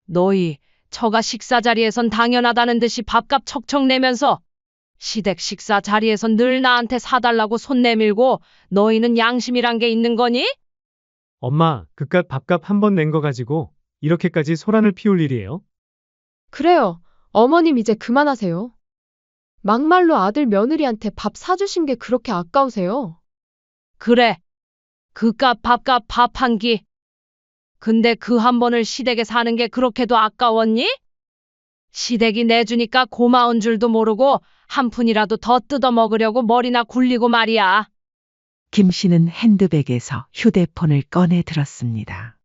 너희 처가 식사 자리에선 당연하다는 듯이 밥값 척척 내면서 시댁 식사 자리에선 늘 나한테 사달라고 손 내밀고 너희는 양심이란 게 있는 거니? 엄마, 그깟 밥값 한 번 낸 거 가지고 이렇게까지 소란을 피울 일이에요? 그래요. 어머님 이제 그만하세요. 막말로 아들 며느리한테 밥 사주신 게 그렇게 아까우세요? 그래. 그깟 밥값 밥 한 끼. 근데 그 한 번을 시댁에 사는 게 그렇게도 아까웠니? 시댁이 내주니까 고마운 줄도 모르고 한 푼이라도 더 뜯어 먹으려고 머리나 굴리고 말이야. 김 씨는 핸드백에서 휴대폰을 꺼내 들었습니다.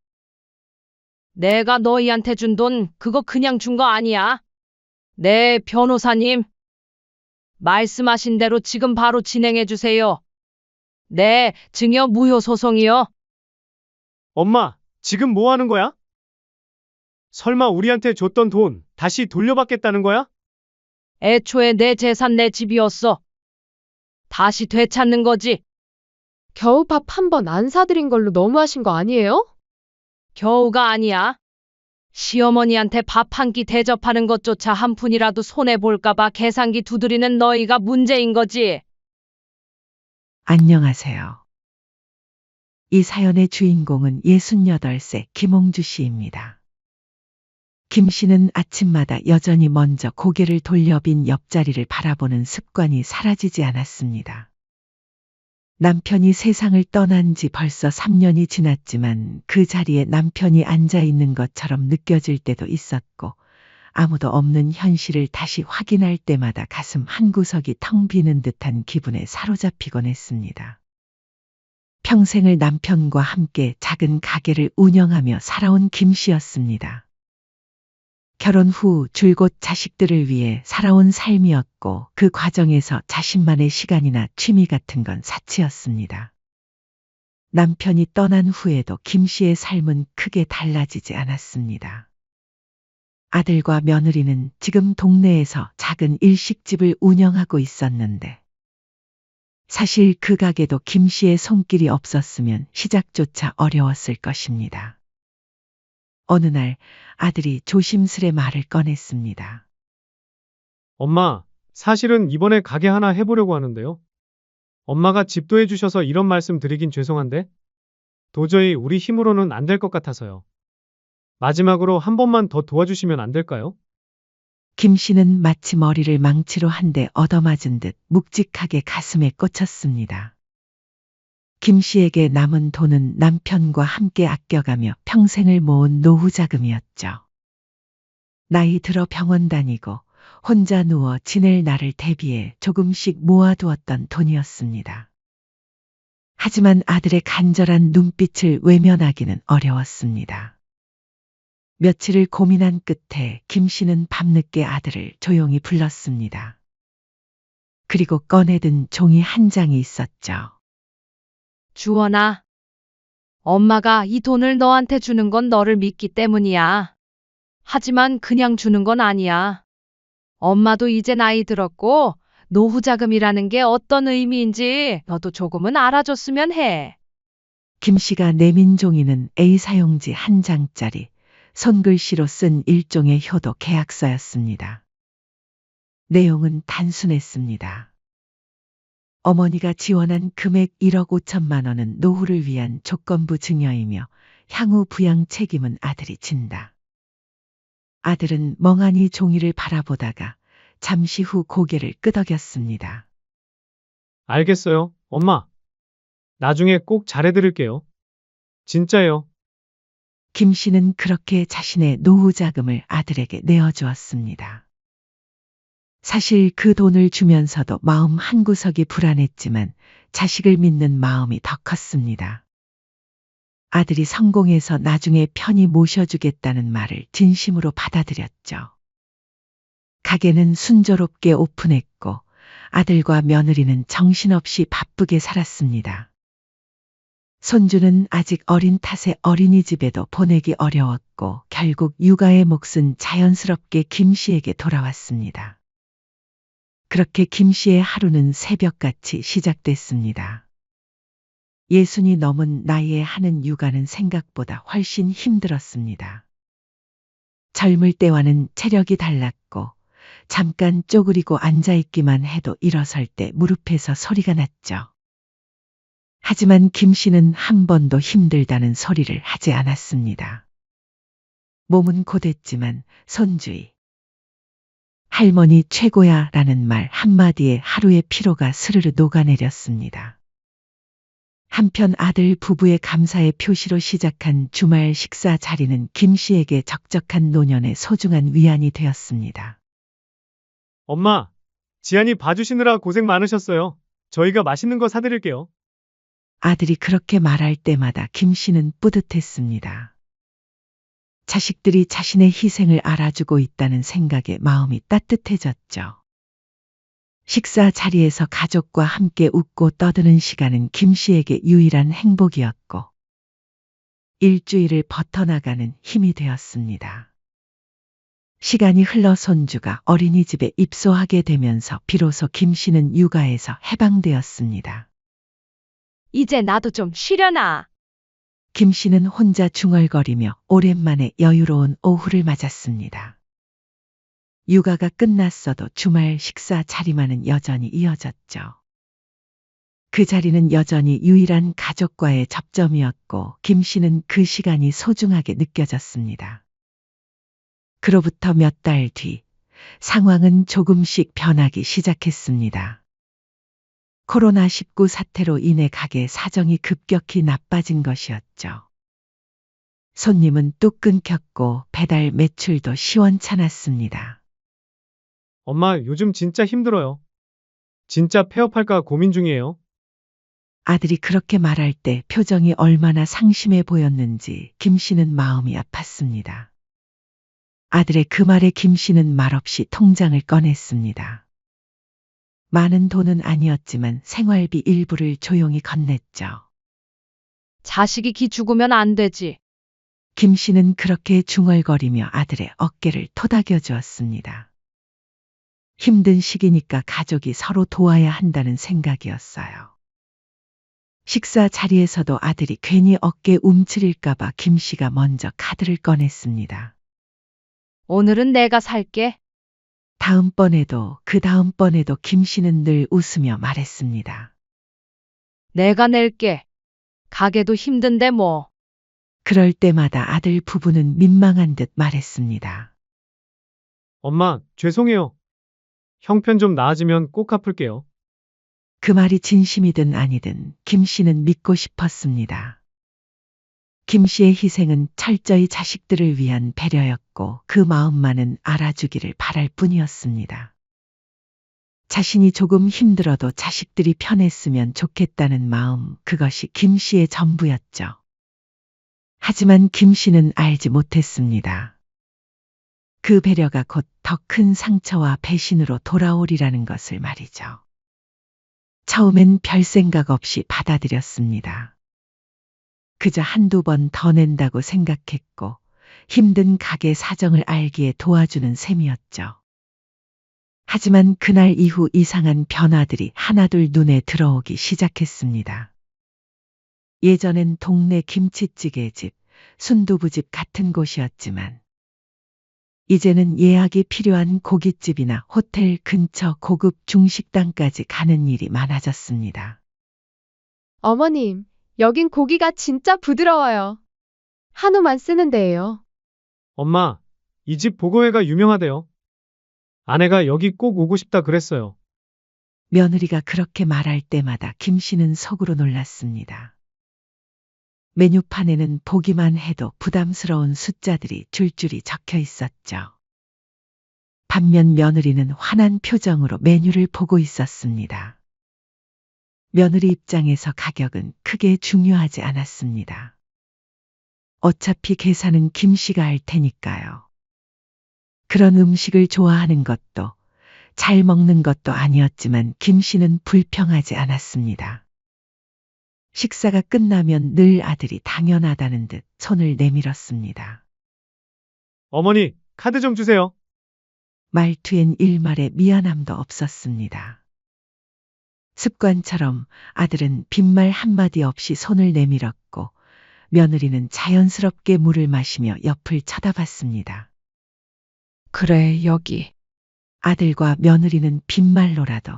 내가 너희한테 준 돈 그거 그냥 준 거 아니야. 네, 변호사님. 말씀하신 대로 지금 바로 진행해 주세요. 네, 증여 무효 소송이요. 엄마, 지금 뭐 하는 거야? 설마 우리한테 줬던 돈 다시 돌려받겠다는 거야? 애초에 내 재산 내 집이었어. 다시 되찾는 거지. 겨우 밥 한 번 안 사드린 걸로 너무하신 거 아니에요? 겨우가 아니야. 시어머니한테 밥 한 끼 대접하는 것조차 한 푼이라도 손해볼까봐 계산기 두드리는 너희가 문제인 거지. 안녕하세요. 이 사연의 주인공은 68세 김홍주 씨입니다. 김 씨는 아침마다 여전히 먼저 고개를 돌려 빈 옆자리를 바라보는 습관이 사라지지 않았습니다. 남편이 세상을 떠난 지 벌써 3년이 지났지만 그 자리에 남편이 앉아 있는 것처럼 느껴질 때도 있었고, 아무도 없는 현실을 다시 확인할 때마다 가슴 한구석이 텅 비는 듯한 기분에 사로잡히곤 했습니다. 평생을 남편과 함께 작은 가게를 운영하며 살아온 김 씨였습니다. 결혼 후 줄곧 자식들을 위해 살아온 삶이었고, 그 과정에서 자신만의 시간이나 취미 같은 건 사치였습니다. 남편이 떠난 후에도 김 씨의 삶은 크게 달라지지 않았습니다. 아들과 며느리는 지금 동네에서 작은 일식집을 운영하고 있었는데, 사실 그 가게도 김 씨의 손길이 없었으면 시작조차 어려웠을 것입니다. 어느 날 아들이 조심스레 말을 꺼냈습니다. 엄마, 사실은 이번에 가게 하나 해보려고 하는데요. 엄마가 집도 해주셔서 이런 말씀 드리긴 죄송한데 도저히 우리 힘으로는 안 될 것 같아서요. 마지막으로 한 번만 더 도와주시면 안 될까요? 김 씨는 마치 머리를 망치로 한 대 얻어맞은 듯 묵직하게 가슴에 꽂혔습니다. 김 씨에게 남은 돈은 남편과 함께 아껴가며 평생을 모은 노후 자금이었죠. 나이 들어 병원 다니고 혼자 누워 지낼 날을 대비해 조금씩 모아두었던 돈이었습니다. 하지만 아들의 간절한 눈빛을 외면하기는 어려웠습니다. 며칠을 고민한 끝에 김 씨는 밤늦게 아들을 조용히 불렀습니다. 그리고 꺼내든 종이 한 장이 있었죠. 주원아. 엄마가 이 돈을 너한테 주는 건 너를 믿기 때문이야. 하지만 그냥 주는 건 아니야. 엄마도 이제 나이 들었고 노후 자금이라는 게 어떤 의미인지 너도 조금은 알아줬으면 해. 김 씨가 내민 종이는 A 사용지 한 장짜리 손글씨로 쓴 일종의 효도 계약서였습니다. 내용은 단순했습니다. 어머니가 지원한 금액 1억 5천만 원은 노후를 위한 조건부 증여이며 향후 부양 책임은 아들이 진다. 아들은 멍하니 종이를 바라보다가 잠시 후 고개를 끄덕였습니다. 알겠어요, 엄마. 나중에 꼭 잘해드릴게요. 진짜요. 김 씨는 그렇게 자신의 노후 자금을 아들에게 내어주었습니다. 사실 그 돈을 주면서도 마음 한구석이 불안했지만 자식을 믿는 마음이 더 컸습니다. 아들이 성공해서 나중에 편히 모셔주겠다는 말을 진심으로 받아들였죠. 가게는 순조롭게 오픈했고 아들과 며느리는 정신없이 바쁘게 살았습니다. 손주는 아직 어린 탓에 어린이집에도 보내기 어려웠고 결국 육아의 몫은 자연스럽게 김 씨에게 돌아왔습니다. 그렇게 김 씨의 하루는 새벽같이 시작됐습니다. 60이 넘은 나이에 하는 육아는 생각보다 훨씬 힘들었습니다. 젊을 때와는 체력이 달랐고 잠깐 쪼그리고 앉아있기만 해도 일어설 때 무릎에서 소리가 났죠. 하지만 김 씨는 한 번도 힘들다는 소리를 하지 않았습니다. 몸은 고됐지만 손주의. 할머니 최고야 라는 말 한마디에 하루의 피로가 스르르 녹아내렸습니다. 한편 아들 부부의 감사의 표시로 시작한 주말 식사 자리는 김 씨에게 적적한 노년의 소중한 위안이 되었습니다. 엄마, 지안이 봐주시느라 고생 많으셨어요. 저희가 맛있는 거 사드릴게요. 아들이 그렇게 말할 때마다 김 씨는 뿌듯했습니다. 자식들이 자신의 희생을 알아주고 있다는 생각에 마음이 따뜻해졌죠. 식사 자리에서 가족과 함께 웃고 떠드는 시간은 김 씨에게 유일한 행복이었고 일주일을 버텨나가는 힘이 되었습니다. 시간이 흘러 손주가 어린이집에 입소하게 되면서 비로소 김 씨는 육아에서 해방되었습니다. 이제 나도 좀 쉬려나. 김 씨는 혼자 중얼거리며 오랜만에 여유로운 오후를 맞았습니다. 육아가 끝났어도 주말 식사 자리만은 여전히 이어졌죠. 그 자리는 여전히 유일한 가족과의 접점이었고 김 씨는 그 시간이 소중하게 느껴졌습니다. 그로부터 몇 달 뒤 상황은 조금씩 변하기 시작했습니다. 코로나19 사태로 인해 가게 사정이 급격히 나빠진 것이었죠. 손님은 뚝 끊겼고 배달 매출도 시원찮았습니다. 엄마, 요즘 진짜 힘들어요. 진짜 폐업할까 고민 중이에요. 아들이 그렇게 말할 때 표정이 얼마나 상심해 보였는지 김 씨는 마음이 아팠습니다. 아들의 그 말에 김 씨는 말없이 통장을 꺼냈습니다. 많은 돈은 아니었지만 생활비 일부를 조용히 건넸죠. 자식이 기 죽으면 안 되지. 김 씨는 그렇게 중얼거리며 아들의 어깨를 토닥여 주었습니다. 힘든 시기니까 가족이 서로 도와야 한다는 생각이었어요. 식사 자리에서도 아들이 괜히 어깨 움츠릴까봐 김 씨가 먼저 카드를 꺼냈습니다. 오늘은 내가 살게. 다음번에도 그 다음번에도 김 씨는 늘 웃으며 말했습니다. 내가 낼게. 가게도 힘든데 뭐. 그럴 때마다 아들 부부는 민망한 듯 말했습니다. 엄마, 죄송해요. 형편 좀 나아지면 꼭 갚을게요. 그 말이 진심이든 아니든 김 씨는 믿고 싶었습니다. 김 씨의 희생은 철저히 자식들을 위한 배려였고 그 마음만은 알아주기를 바랄 뿐이었습니다. 자신이 조금 힘들어도 자식들이 편했으면 좋겠다는 마음, 그것이 김 씨의 전부였죠. 하지만 김 씨는 알지 못했습니다. 그 배려가 곧 더 큰 상처와 배신으로 돌아오리라는 것을 말이죠. 처음엔 별 생각 없이 받아들였습니다. 그저 한두 번 더 낸다고 생각했고 힘든 가게 사정을 알기에 도와주는 셈이었죠. 하지만 그날 이후 이상한 변화들이 하나둘 눈에 들어오기 시작했습니다. 예전엔 동네 김치찌개집, 순두부집 같은 곳이었지만 이제는 예약이 필요한 고깃집이나 호텔 근처 고급 중식당까지 가는 일이 많아졌습니다. 어머님, 여긴 고기가 진짜 부드러워요. 한우만 쓰는 데예요. 엄마, 이 집 보고회가 유명하대요. 아내가 여기 꼭 오고 싶다 그랬어요. 며느리가 그렇게 말할 때마다 김 씨는 속으로 놀랐습니다. 메뉴판에는 보기만 해도 부담스러운 숫자들이 줄줄이 적혀 있었죠. 반면 며느리는 환한 표정으로 메뉴를 보고 있었습니다. 며느리 입장에서 가격은 크게 중요하지 않았습니다. 어차피 계산은 김 씨가 할 테니까요. 그런 음식을 좋아하는 것도 잘 먹는 것도 아니었지만 김 씨는 불평하지 않았습니다. 식사가 끝나면 늘 아들이 당연하다는 듯 손을 내밀었습니다. 어머니, 카드 좀 주세요. 말투엔 일말의 미안함도 없었습니다. 습관처럼 아들은 빈말 한마디 없이 손을 내밀었고 며느리는 자연스럽게 물을 마시며 옆을 쳐다봤습니다. 그래, 여기. 아들과 며느리는 빈말로라도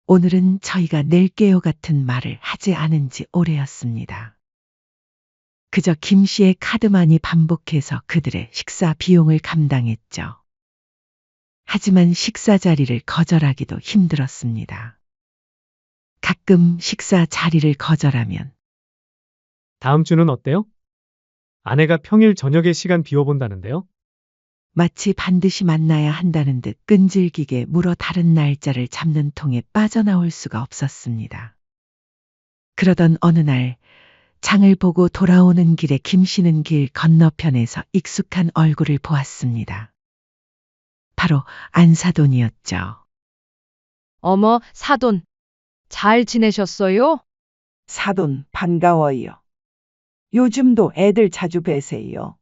오늘은 저희가 낼게요 같은 말을 하지 않은 지 오래였습니다. 그저 김 씨의 카드만이 반복해서 그들의 식사 비용을 감당했죠. 하지만 식사 자리를 거절하기도 힘들었습니다. 가끔 식사 자리를 거절하면 다음 주는 어때요? 아내가 평일 저녁에 시간 비워본다는데요? 마치 반드시 만나야 한다는 듯 끈질기게 물어 다른 날짜를 잡는 통에 빠져나올 수가 없었습니다. 그러던 어느 날 장을 보고 돌아오는 길에 김 씨는 길 건너편에서 익숙한 얼굴을 보았습니다. 바로 안사돈이었죠. 어머, 사돈. 잘 지내셨어요? 사돈 반가워요. 요즘도 애들 자주 뵈세요.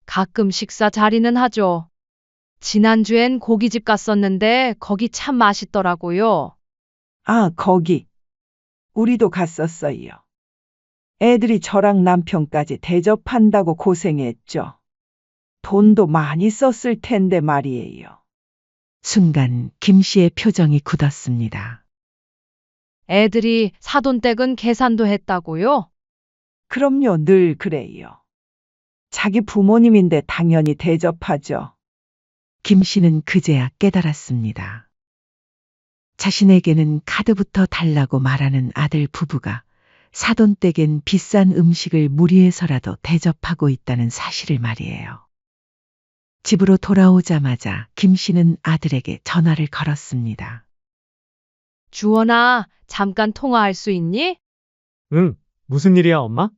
가끔 식사 자리는 하죠. 지난주엔 고깃집 갔었는데 거기 참 맛있더라고요. 아, 거기. 우리도 갔었어요. 애들이 저랑 남편까지 대접한다고 고생했죠. 돈도 많이 썼을 텐데 말이에요. 순간 김 씨의 표정이 굳었습니다. 애들이 사돈댁은 계산도 했다고요? 그럼요, 늘 그래요. 자기 부모님인데 당연히 대접하죠. 김 씨는 그제야 깨달았습니다. 자신에게는 카드부터 달라고 말하는 아들 부부가 사돈댁엔 비싼 음식을 무리해서라도 대접하고 있다는 사실을 말이에요. 집으로 돌아오자마자 김 씨는 아들에게 전화를 걸었습니다. 주원아, 잠깐 통화할 수 있니? 응, 무슨 일이야, 엄마?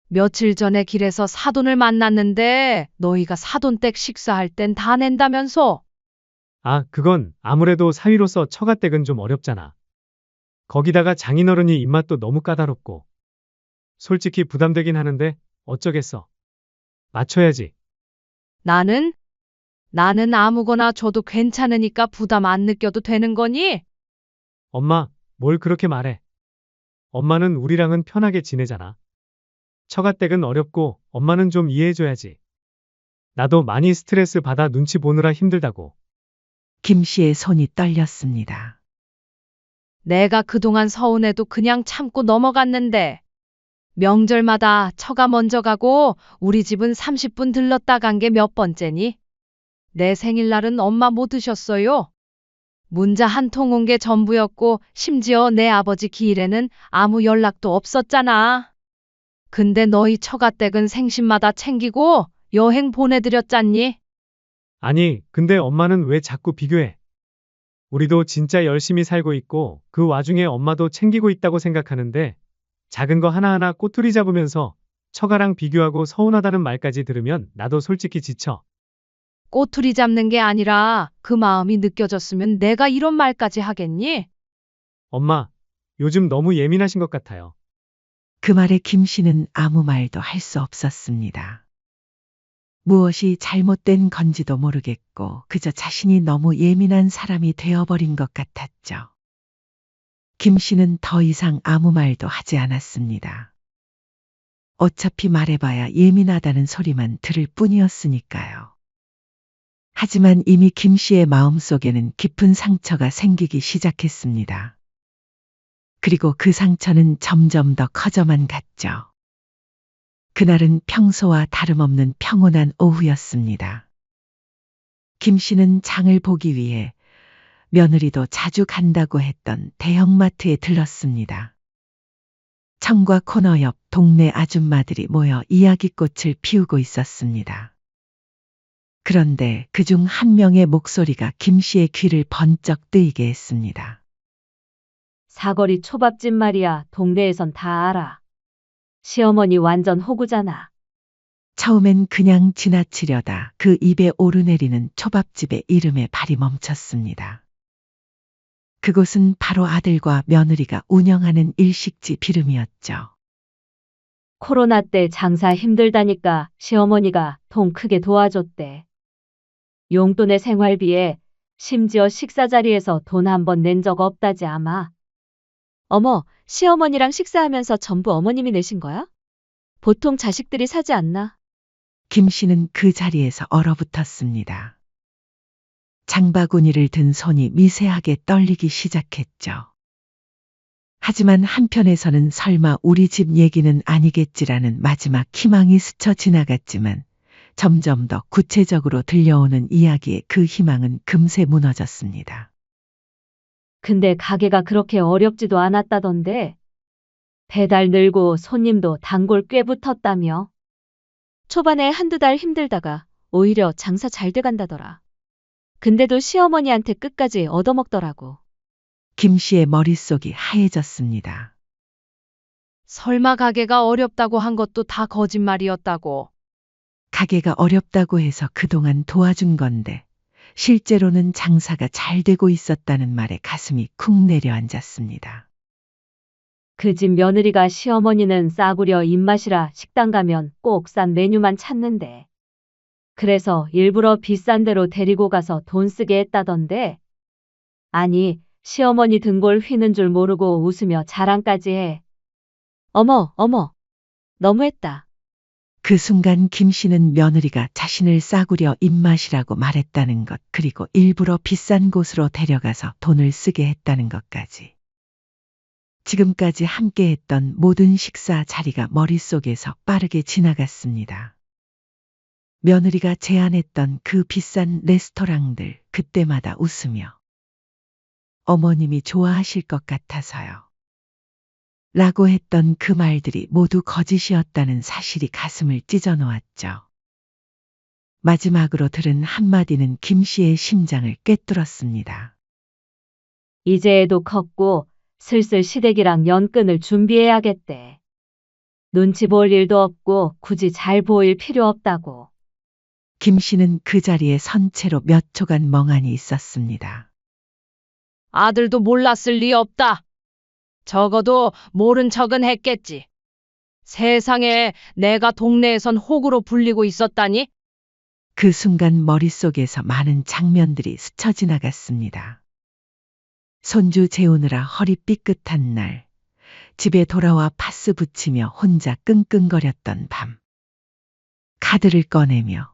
며칠 전에 길에서 사돈을 만났는데 너희가 사돈댁 식사할 땐 다 낸다면서? 아, 그건 아무래도 사위로서 처가댁은 좀 어렵잖아. 거기다가 장인어른이 입맛도 너무 까다롭고. 솔직히 부담되긴 하는데 어쩌겠어. 맞춰야지. 나는 아무거나 줘도 괜찮으니까 부담 안 느껴도 되는 거니? 엄마, 뭘 그렇게 말해. 엄마는 우리랑은 편하게 지내잖아. 처가댁은 어렵고 엄마는 좀 이해해줘야지. 나도 많이 스트레스 받아 눈치 보느라 힘들다고. 김 씨의 손이 떨렸습니다. 내가 그동안 서운해도 그냥 참고 넘어갔는데 명절마다 처가 먼저 가고 우리 집은 30분 들렀다 간 게 몇 번째니? 내 생일날은 엄마 못 드셨어요? 문자 한 통 온 게 전부였고 심지어 내 아버지 기일에는 아무 연락도 없었잖아. 근데 너희 처가댁은 생신마다 챙기고 여행 보내드렸잖니? 아니, 근데 엄마는 왜 자꾸 비교해? 우리도 진짜 열심히 살고 있고 그 와중에 엄마도 챙기고 있다고 생각하는데 작은 거 하나하나 꼬투리 잡으면서 처가랑 비교하고 서운하다는 말까지 들으면 나도 솔직히 지쳐. 꼬투리 잡는 게 아니라 그 마음이 느껴졌으면 내가 이런 말까지 하겠니? 엄마, 요즘 너무 예민하신 것 같아요. 그 말에 김 씨는 아무 말도 할 수 없었습니다. 무엇이 잘못된 건지도 모르겠고 그저 자신이 너무 예민한 사람이 되어버린 것 같았죠. 김 씨는 더 이상 아무 말도 하지 않았습니다. 어차피 말해봐야 예민하다는 소리만 들을 뿐이었으니까요. 하지만 이미 김 씨의 마음속에는 깊은 상처가 생기기 시작했습니다. 그리고 그 상처는 점점 더 커져만 갔죠. 그날은 평소와 다름없는 평온한 오후였습니다. 김 씨는 장을 보기 위해 며느리도 자주 간다고 했던 대형마트에 들렀습니다. 청과 코너 옆 동네 아줌마들이 모여 이야기꽃을 피우고 있었습니다. 그런데 그중 한 명의 목소리가 김 씨의 귀를 번쩍 뜨이게 했습니다. 사거리 초밥집 말이야. 동네에선 다 알아. 시어머니 완전 호구잖아. 처음엔 그냥 지나치려다 그 입에 오르내리는 초밥집의 이름에 발이 멈췄습니다. 그곳은 바로 아들과 며느리가 운영하는 일식집 이름이었죠. 코로나 때 장사 힘들다니까 시어머니가 돈 크게 도와줬대. 용돈의 생활비에 심지어 식사 자리에서 돈 한 번 낸 적 없다지 아마. 어머, 시어머니랑 식사하면서 전부 어머님이 내신 거야? 보통 자식들이 사지 않나? 김 씨는 그 자리에서 얼어붙었습니다. 장바구니를 든 손이 미세하게 떨리기 시작했죠. 하지만 한편에서는 설마 우리 집 얘기는 아니겠지라는 마지막 희망이 스쳐 지나갔지만 점점 더 구체적으로 들려오는 이야기에 그 희망은 금세 무너졌습니다. 근데 가게가 그렇게 어렵지도 않았다던데. 배달 늘고 손님도 단골 꽤 붙었다며. 초반에 한두 달 힘들다가 오히려 장사 잘 돼간다더라. 근데도 시어머니한테 끝까지 얻어먹더라고. 김 씨의 머릿속이 하얘졌습니다. 설마 가게가 어렵다고 한 것도 다 거짓말이었다고. 가게가 어렵다고 해서 그동안 도와준 건데 실제로는 장사가 잘 되고 있었다는 말에 가슴이 쿵 내려앉았습니다. 그 집 며느리가 시어머니는 싸구려 입맛이라 식당 가면 꼭 싼 메뉴만 찾는데. 그래서 일부러 비싼 데로 데리고 가서 돈 쓰게 했다던데. 아니, 시어머니 등골 휘는 줄 모르고 웃으며 자랑까지 해. 어머, 어머. 너무했다. 그 순간 김 씨는 며느리가 자신을 싸구려 입맛이라고 말했다는 것, 그리고 일부러 비싼 곳으로 데려가서 돈을 쓰게 했다는 것까지. 지금까지 함께했던 모든 식사 자리가 머릿속에서 빠르게 지나갔습니다. 며느리가 제안했던 그 비싼 레스토랑들, 그때마다 웃으며 어머님이 좋아하실 것 같아서요. 라고 했던 그 말들이 모두 거짓이었다는 사실이 가슴을 찢어 놓았죠. 마지막으로 들은 한마디는 김 씨의 심장을 꿰뚫었습니다. 이제 애도 컸고 슬슬 시댁이랑 연끈을 준비해야겠대. 눈치 볼 일도 없고 굳이 잘 보일 필요 없다고. 김 씨는 그 자리에 선 채로 몇 초간 멍하니 있었습니다. 아들도 몰랐을 리 없다. 적어도 모른 척은 했겠지. 세상에 내가 동네에선 호구로 불리고 있었다니? 그 순간 머릿속에서 많은 장면들이 스쳐 지나갔습니다. 손주 재우느라 허리 삐끗한 날, 집에 돌아와 파스 붙이며 혼자 끙끙거렸던 밤. 카드를 꺼내며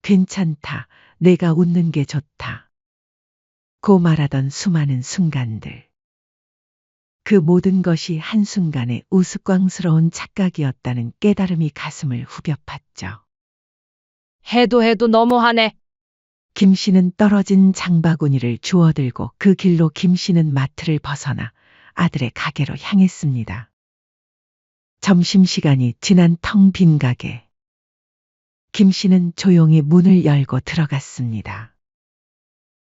괜찮다, 내가 웃는 게 좋다. 고 말하던 수많은 순간들. 그 모든 것이 한순간에 우스꽝스러운 착각이었다는 깨달음이 가슴을 후벼 팠죠. 해도 너무하네. 김 씨는 떨어진 장바구니를 주워들고 그 길로 김 씨는 마트를 벗어나 아들의 가게로 향했습니다. 점심시간이 지난 텅 빈 가게. 김 씨는 조용히 문을 열고 들어갔습니다.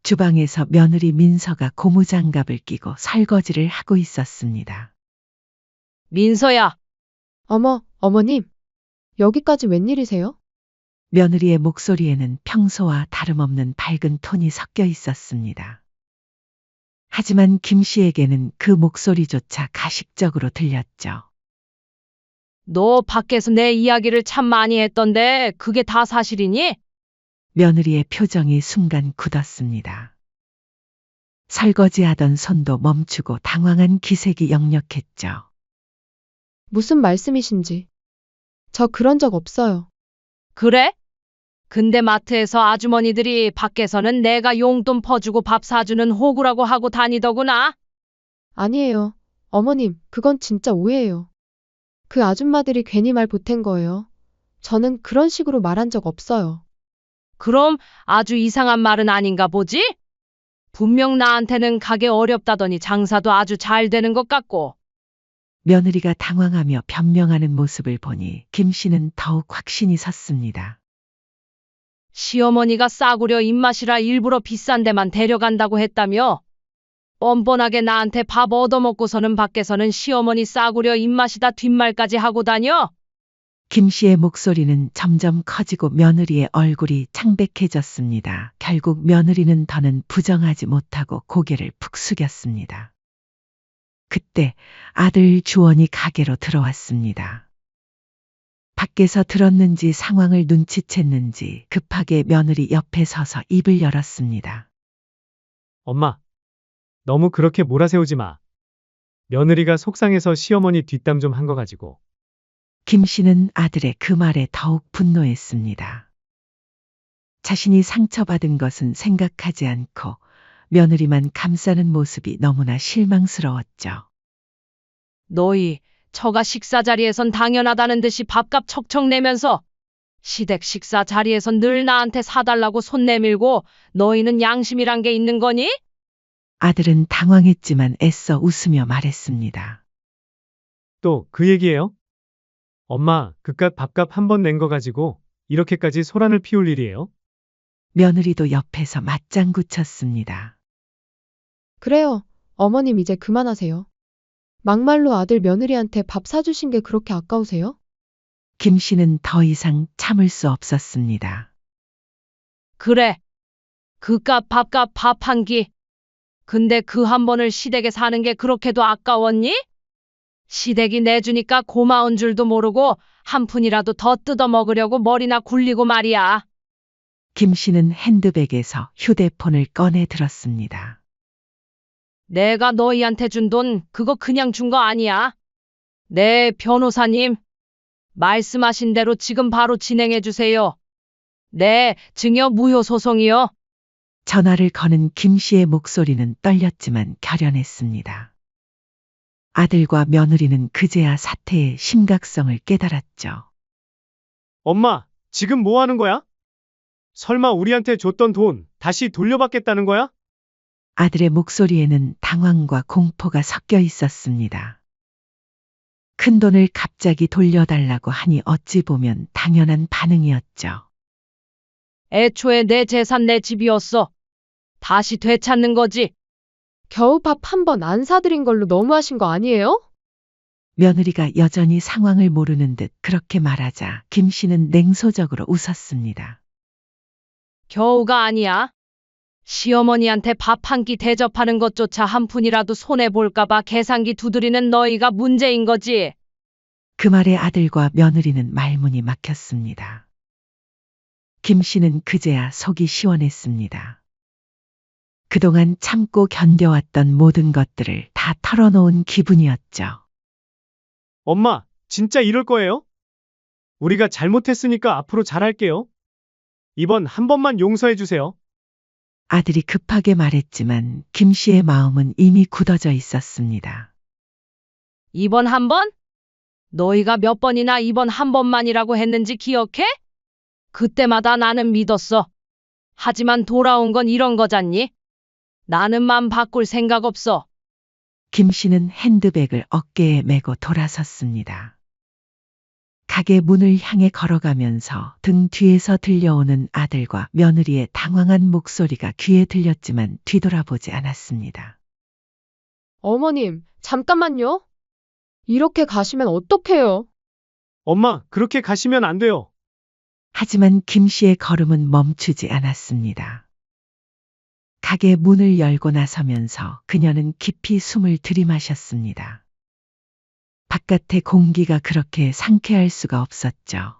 주방에서 며느리 민서가 고무장갑을 끼고 설거지를 하고 있었습니다. 민서야, 어머, 어머님. 여기까지 웬일이세요? 며느리의 목소리에는 평소와 다름없는 밝은 톤이 섞여 있었습니다. 하지만 김 씨에게는 그 목소리조차 가식적으로 들렸죠. 너 밖에서 내 이야기를 참 많이 했던데 그게 다 사실이니? 며느리의 표정이 순간 굳었습니다. 설거지하던 손도 멈추고 당황한 기색이 역력했죠. 무슨 말씀이신지. 저 그런 적 없어요. 그래? 근데 마트에서 아주머니들이 밖에서는 내가 용돈 퍼주고 밥 사주는 호구라고 하고 다니더구나. 아니에요. 어머님, 그건 진짜 오해예요. 그 아줌마들이 괜히 말 보탠 거예요. 저는 그런 식으로 말한 적 없어요. 그럼 아주 이상한 말은 아닌가 보지? 분명 나한테는 가게 어렵다더니 장사도 아주 잘 되는 것 같고. 며느리가 당황하며 변명하는 모습을 보니 김 씨는 더욱 확신이 섰습니다. 시어머니가 싸구려 입맛이라 일부러 비싼 데만 데려간다고 했다며? 뻔뻔하게 나한테 밥 얻어먹고서는 밖에서는 시어머니 싸구려 입맛이다 뒷말까지 하고 다녀? 김 씨의 목소리는 점점 커지고 며느리의 얼굴이 창백해졌습니다. 결국 며느리는 더는 부정하지 못하고 고개를 푹 숙였습니다. 그때 아들 주원이 가게로 들어왔습니다. 밖에서 들었는지 상황을 눈치챘는지 급하게 며느리 옆에 서서 입을 열었습니다. 엄마, 너무 그렇게 몰아세우지 마. 며느리가 속상해서 시어머니 뒷담 좀 한 거 가지고. 김 씨는 아들의 그 말에 더욱 분노했습니다. 자신이 상처받은 것은 생각하지 않고 며느리만 감싸는 모습이 너무나 실망스러웠죠. 너희 처가 식사 자리에선 당연하다는 듯이 밥값 척척 내면서 시댁 식사 자리에선 늘 나한테 사달라고 손 내밀고 너희는 양심이란 게 있는 거니? 아들은 당황했지만 애써 웃으며 말했습니다. 또 그 얘기예요? 엄마, 그깟 밥값 한 번 낸 거 가지고 이렇게까지 소란을 피울 일이에요? 며느리도 옆에서 맞장구 쳤습니다. 그래요. 어머님 이제 그만하세요. 막말로 아들 며느리한테 밥 사주신 게 그렇게 아까우세요? 김 씨는 더 이상 참을 수 없었습니다. 그래. 그깟 밥값 밥 한 끼. 근데 그 한 번을 시댁에 사는 게 그렇게도 아까웠니? 시댁이 내주니까 고마운 줄도 모르고 한 푼이라도 더 뜯어 먹으려고 머리나 굴리고 말이야. 김 씨는 핸드백에서 휴대폰을 꺼내 들었습니다. 내가 너희한테 준 돈 그거 그냥 준 거 아니야. 네, 변호사님. 말씀하신 대로 지금 바로 진행해 주세요. 네, 증여 무효 소송이요. 전화를 거는 김 씨의 목소리는 떨렸지만 결연했습니다. 아들과 며느리는 그제야 사태의 심각성을 깨달았죠. 엄마, 지금 뭐 하는 거야? 설마 우리한테 줬던 돈 다시 돌려받겠다는 거야? 아들의 목소리에는 당황과 공포가 섞여 있었습니다. 큰돈을 갑자기 돌려달라고 하니 어찌 보면 당연한 반응이었죠. 애초에 내 재산 내 집이었어. 다시 되찾는 거지. 겨우 밥 한 번 안 사드린 걸로 너무하신 거 아니에요? 며느리가 여전히 상황을 모르는 듯 그렇게 말하자 김 씨는 냉소적으로 웃었습니다. 겨우가 아니야. 시어머니한테 밥 한 끼 대접하는 것조차 한 푼이라도 손해볼까봐 계산기 두드리는 너희가 문제인 거지. 그 말에 아들과 며느리는 말문이 막혔습니다. 김 씨는 그제야 속이 시원했습니다. 그동안 참고 견뎌왔던 모든 것들을 다 털어놓은 기분이었죠. 엄마, 진짜 이럴 거예요? 우리가 잘못했으니까 앞으로 잘할게요. 이번 한 번만 용서해 주세요. 아들이 급하게 말했지만 김 씨의 마음은 이미 굳어져 있었습니다. 이번 한 번? 너희가 몇 번이나 이번 한 번만이라고 했는지 기억해? 그때마다 나는 믿었어. 하지만 돌아온 건 이런 거잖니? 나는 맘 바꿀 생각 없어. 김 씨는 핸드백을 어깨에 메고 돌아섰습니다. 가게 문을 향해 걸어가면서 등 뒤에서 들려오는 아들과 며느리의 당황한 목소리가 귀에 들렸지만 뒤돌아보지 않았습니다. 어머님, 잠깐만요. 이렇게 가시면 어떡해요? 엄마, 그렇게 가시면 안 돼요. 하지만 김 씨의 걸음은 멈추지 않았습니다. 가게 문을 열고 나서면서 그녀는 깊이 숨을 들이마셨습니다. 바깥의 공기가 그렇게 상쾌할 수가 없었죠.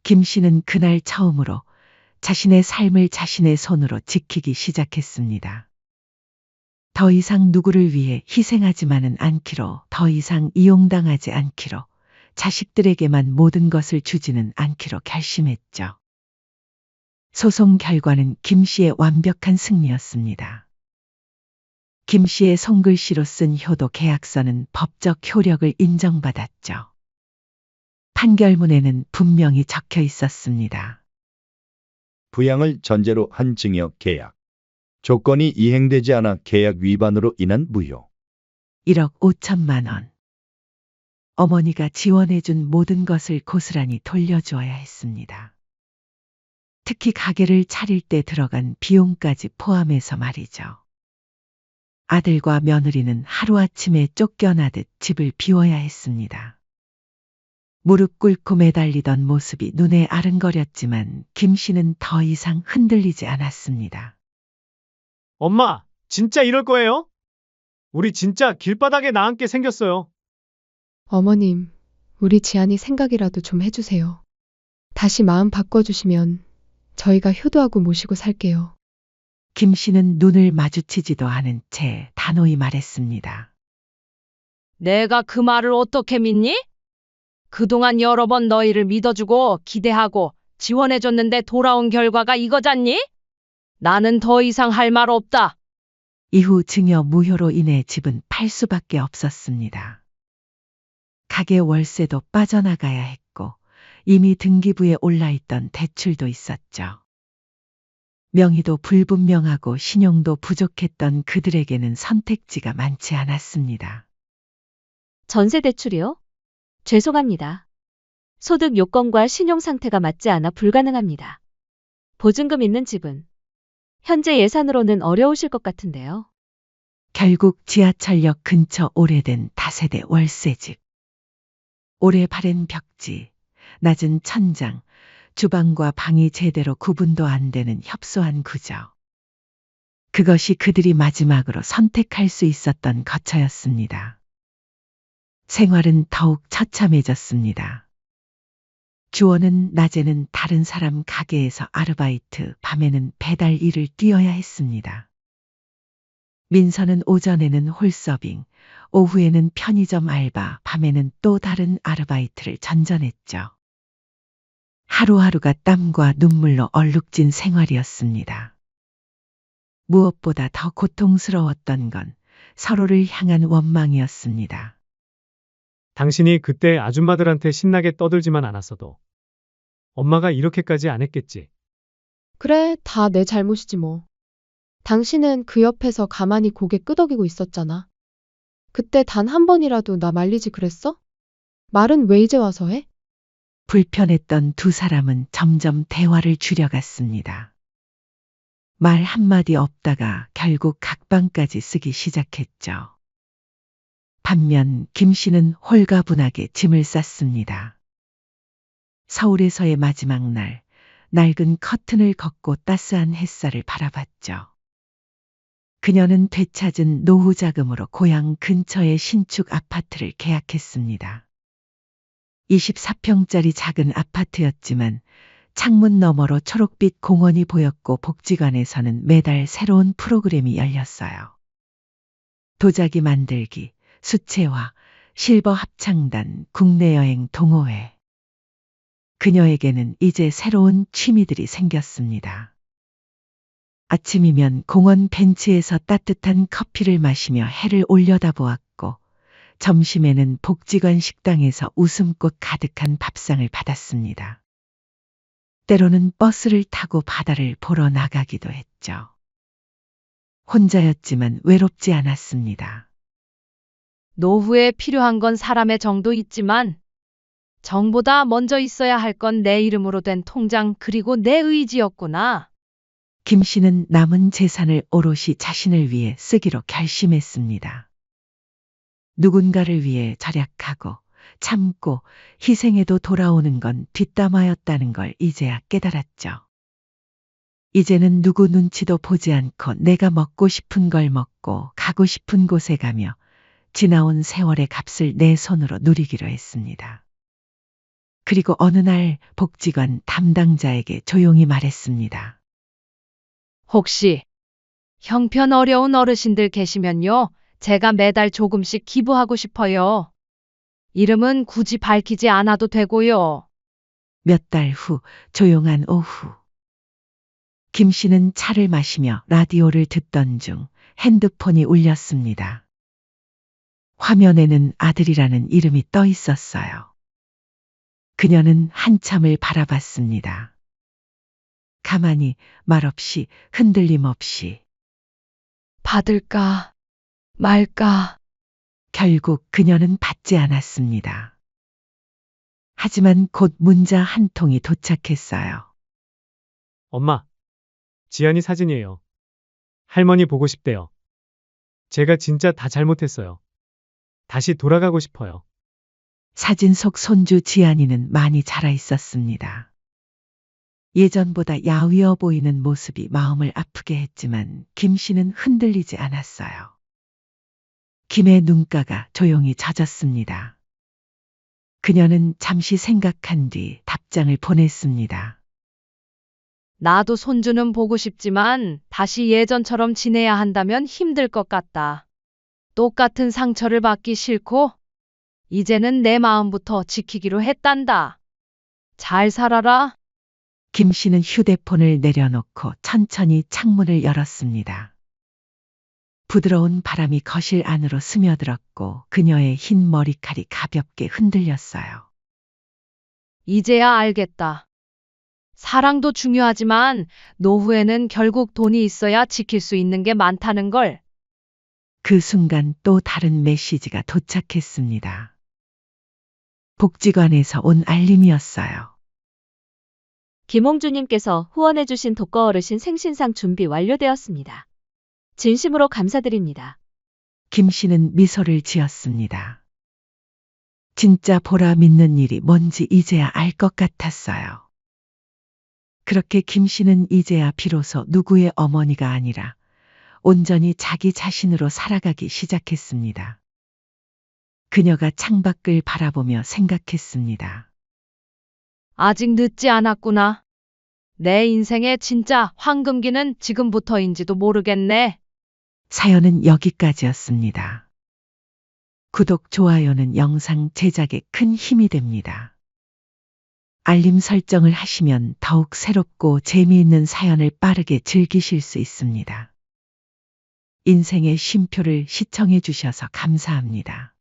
김 씨는 그날 처음으로 자신의 삶을 자신의 손으로 지키기 시작했습니다. 더 이상 누구를 위해 희생하지만은 않기로, 더 이상 이용당하지 않기로, 자식들에게만 모든 것을 주지는 않기로 결심했죠. 소송 결과는 김 씨의 완벽한 승리였습니다. 김 씨의 손글씨로 쓴 효도 계약서는 법적 효력을 인정받았죠. 판결문에는 분명히 적혀 있었습니다. 부양을 전제로 한 증여 계약. 조건이 이행되지 않아 계약 위반으로 인한 무효. 1억 5천만 원. 어머니가 지원해준 모든 것을 고스란히 돌려주어야 했습니다. 특히 가게를 차릴 때 들어간 비용까지 포함해서 말이죠. 아들과 며느리는 하루아침에 쫓겨나듯 집을 비워야 했습니다. 무릎 꿇고 매달리던 모습이 눈에 아른거렸지만 김 씨는 더 이상 흔들리지 않았습니다. 엄마, 진짜 이럴 거예요? 우리 진짜 길바닥에 나앉게 생겼어요. 어머님, 우리 지안이 생각이라도 좀 해주세요. 다시 마음 바꿔주시면 저희가 효도하고 모시고 살게요. 김 씨는 눈을 마주치지도 않은 채 단호히 말했습니다. 내가 그 말을 어떻게 믿니? 그동안 여러 번 너희를 믿어주고 기대하고 지원해줬는데 돌아온 결과가 이거잖니? 나는 더 이상 할 말 없다. 이후 증여 무효로 인해 집은 팔 수밖에 없었습니다. 가게 월세도 빠져나가야 했고 이미 등기부에 올라있던 대출도 있었죠. 명의도 불분명하고 신용도 부족했던 그들에게는 선택지가 많지 않았습니다. 전세 대출이요? 죄송합니다. 소득 요건과 신용 상태가 맞지 않아 불가능합니다. 보증금 있는 집은 현재 예산으로는 어려우실 것 같은데요. 결국 지하철역 근처 오래된 다세대 월세집. 오래 바랜 벽지, 낮은 천장, 주방과 방이 제대로 구분도 안 되는 협소한 구조. 그것이 그들이 마지막으로 선택할 수 있었던 거처였습니다. 생활은 더욱 처참해졌습니다. 주원은 낮에는 다른 사람 가게에서 아르바이트, 밤에는 배달 일을 뛰어야 했습니다. 민서는 오전에는 홀서빙, 오후에는 편의점 알바, 밤에는 또 다른 아르바이트를 전전했죠. 하루하루가 땀과 눈물로 얼룩진 생활이었습니다. 무엇보다 더 고통스러웠던 건 서로를 향한 원망이었습니다. 당신이 그때 아줌마들한테 신나게 떠들지만 않았어도 엄마가 이렇게까지 안 했겠지. 그래, 다 내 잘못이지 뭐. 당신은 그 옆에서 가만히 고개 끄덕이고 있었잖아. 그때 단 한 번이라도 나 말리지 그랬어? 말은 왜 이제 와서 해? 불편했던 두 사람은 점점 대화를 줄여갔습니다. 말 한마디 없다가 결국 각방까지 쓰기 시작했죠. 반면 김 씨는 홀가분하게 짐을 쌌습니다. 서울에서의 마지막 날, 낡은 커튼을 걷고 따스한 햇살을 바라봤죠. 그녀는 되찾은 노후 자금으로 고향 근처의 신축 아파트를 계약했습니다. 24평짜리 작은 아파트였지만 창문 너머로 초록빛 공원이 보였고 복지관에서는 매달 새로운 프로그램이 열렸어요. 도자기 만들기, 수채화, 실버 합창단, 국내 여행 동호회. 그녀에게는 이제 새로운 취미들이 생겼습니다. 아침이면 공원 벤치에서 따뜻한 커피를 마시며 해를 올려다보았고, 점심에는 복지관 식당에서 웃음꽃 가득한 밥상을 받았습니다. 때로는 버스를 타고 바다를 보러 나가기도 했죠. 혼자였지만 외롭지 않았습니다. 노후에 필요한 건 사람의 정도 있지만 정보다 먼저 있어야 할 건 내 이름으로 된 통장 그리고 내 의지였구나. 김 씨는 남은 재산을 오롯이 자신을 위해 쓰기로 결심했습니다. 누군가를 위해 절약하고 참고 희생해도 돌아오는 건 뒷담화였다는 걸 이제야 깨달았죠. 이제는 누구 눈치도 보지 않고 내가 먹고 싶은 걸 먹고 가고 싶은 곳에 가며 지나온 세월의 값을 내 손으로 누리기로 했습니다. 그리고 어느 날 복지관 담당자에게 조용히 말했습니다. 혹시 형편 어려운 어르신들 계시면요. 제가 매달 조금씩 기부하고 싶어요. 이름은 굳이 밝히지 않아도 되고요. 몇 달 후 조용한 오후. 김 씨는 차를 마시며 라디오를 듣던 중 핸드폰이 울렸습니다. 화면에는 아들이라는 이름이 떠 있었어요. 그녀는 한참을 바라봤습니다. 가만히 말없이 흔들림 없이. 받을까 말까. 결국 그녀는 받지 않았습니다. 하지만 곧 문자 한 통이 도착했어요. 엄마, 지안이 사진이에요. 할머니 보고 싶대요. 제가 진짜 다 잘못했어요. 다시 돌아가고 싶어요. 사진 속 손주 지안이는 많이 자라 있었습니다. 예전보다 야위어 보이는 모습이 마음을 아프게 했지만 김 씨는 흔들리지 않았어요. 김의 눈가가 조용히 젖었습니다. 그녀는 잠시 생각한 뒤 답장을 보냈습니다. 나도 손주는 보고 싶지만 다시 예전처럼 지내야 한다면 힘들 것 같다. 똑같은 상처를 받기 싫고 이제는 내 마음부터 지키기로 했단다. 잘 살아라. 김 씨는 휴대폰을 내려놓고 천천히 창문을 열었습니다. 부드러운 바람이 거실 안으로 스며들었고 그녀의 흰 머리칼이 가볍게 흔들렸어요. 이제야 알겠다. 사랑도 중요하지만 노후에는 결국 돈이 있어야 지킬 수 있는 게 많다는 걸. 그 순간 또 다른 메시지가 도착했습니다. 복지관에서 온 알림이었어요. 김홍주님께서 후원해주신 독거 어르신 생신상 준비 완료되었습니다. 진심으로 감사드립니다. 김 씨는 미소를 지었습니다. 진짜 보라 믿는 일이 뭔지 이제야 알 것 같았어요. 그렇게 김 씨는 이제야 비로소 누구의 어머니가 아니라 온전히 자기 자신으로 살아가기 시작했습니다. 그녀가 창밖을 바라보며 생각했습니다. 아직 늦지 않았구나. 내 인생의 진짜 황금기는 지금부터인지도 모르겠네. 사연은 여기까지였습니다. 구독, 좋아요는 영상 제작에 큰 힘이 됩니다. 알림 설정을 하시면 더욱 새롭고 재미있는 사연을 빠르게 즐기실 수 있습니다. 인생의 쉼표를 시청해 주셔서 감사합니다.